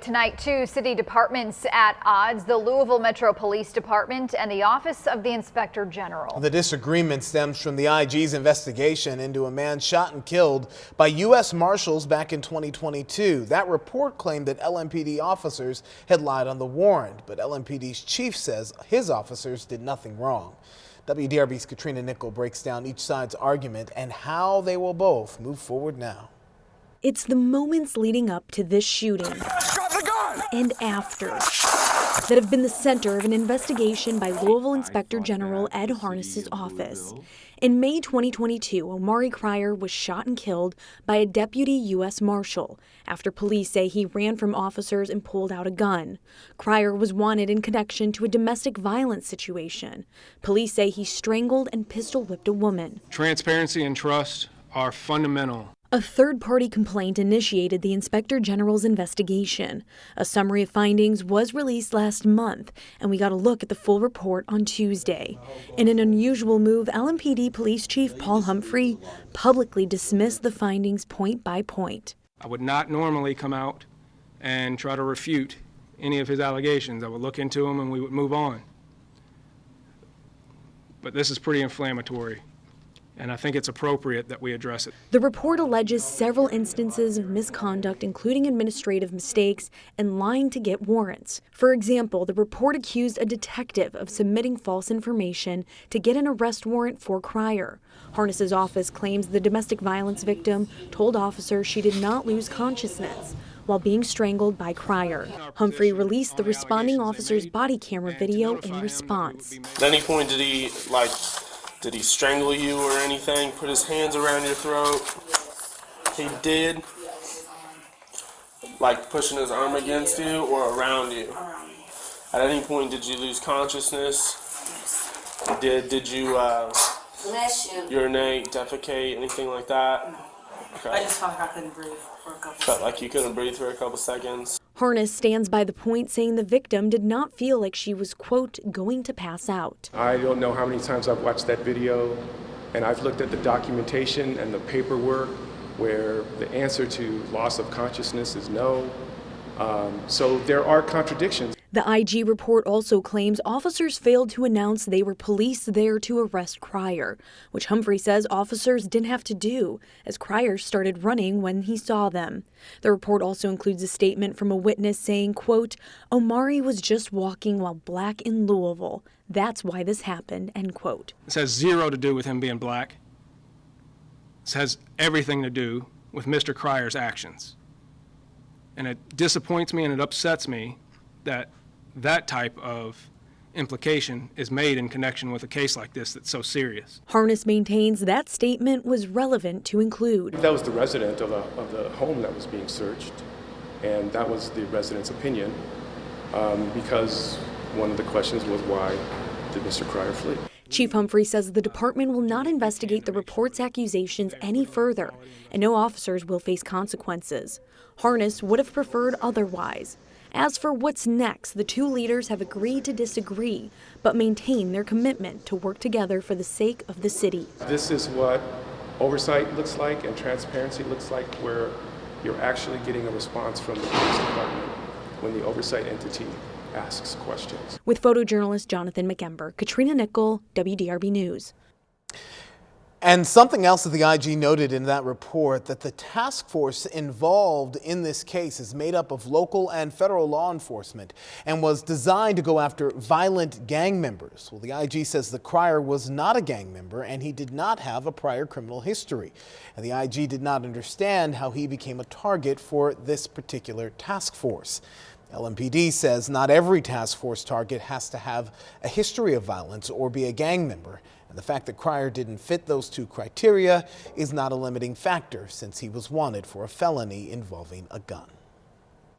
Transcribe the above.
Tonight, two city departments at odds, the Louisville Metro Police Department and the Office of the Inspector General. The disagreement stems from the IG's investigation into a man shot and killed by U.S. Marshals back in 2022. That report claimed that LMPD officers had lied on the warrant, but LMPD's chief says his officers did nothing wrong. WDRB's Katrina Nickel breaks down each side's argument and how they will both move forward now. It's the moments leading up to this shooting and after that have been the center of an investigation by Louisville Inspector General Ed Harness's office. In May 2022, Omari Cryer was shot and killed by a deputy U.S. Marshal after police say he ran from officers and pulled out a gun. Cryer was wanted in connection to a domestic violence situation. Police say he strangled and pistol whipped a woman. Transparency and trust are fundamental. A third-party complaint initiated the Inspector General's investigation. A summary of findings was released last month, and we got a look at the full report on Tuesday. In an unusual move, LMPD Police Chief Paul Humphrey publicly dismissed the findings point by point. I would not normally come out and try to refute any of his allegations. I would look into them and we would move on. But this is pretty inflammatory, and I think it's appropriate that we address it. The report alleges several instances of misconduct, including administrative mistakes and lying to get warrants. For example, the report accused a detective of submitting false information to get an arrest warrant for Cryer. Harness's office claims the domestic violence victim told officers she did not lose consciousness while being strangled by Cryer. Humphrey released the responding officer's body camera video in response. At any point did he strangle you or anything? Put his hands around your throat? He did? Like pushing his arm against you or around you? At any point did you lose consciousness? Did you urinate, defecate, anything like that? Okay. I just felt like I couldn't breathe for a couple seconds. Felt like you couldn't breathe for a couple seconds. Harness stands by the point, saying the victim did not feel like she was, quote, going to pass out. I don't know how many times I've watched that video, and I've looked at the documentation and the paperwork where the answer to loss of consciousness is no. So there are contradictions. The IG report also claims officers failed to announce they were police there to arrest Cryer, which Humphrey says officers didn't have to do, as Cryer started running when he saw them. The report also includes a statement from a witness saying, quote, Omari was just walking while black in Louisville. That's why this happened, end quote. This has zero to do with him being black. This has everything to do with Mr. Cryer's actions. And it disappoints me and it upsets me that that type of implication is made in connection with a case like this that's so serious. Harness maintains that statement was relevant to include. That was the resident of the home that was being searched, and that was the resident's opinion, because one of the questions was, why did Mr. Cryer flee? Chief Humphrey says the department will not investigate the report's accusations any further, and no officers will face consequences. Harness would have preferred otherwise. As for what's next, the two leaders have agreed to disagree, but maintain their commitment to work together for the sake of the city. This is what oversight looks like and transparency looks like, where you're actually getting a response from the police department when the oversight entity asks questions. With photojournalist Jonathan McEmber, Katrina Nickel, WDRB News. And something else that the IG noted in that report, that the task force involved in this case is made up of local and federal law enforcement and was designed to go after violent gang members. Well, the IG says the Cryer was not a gang member and he did not have a prior criminal history. And the IG did not understand how he became a target for this particular task force. LMPD says not every task force target has to have a history of violence or be a gang member. And the fact that Cryer didn't fit those two criteria is not a limiting factor, since he was wanted for a felony involving a gun.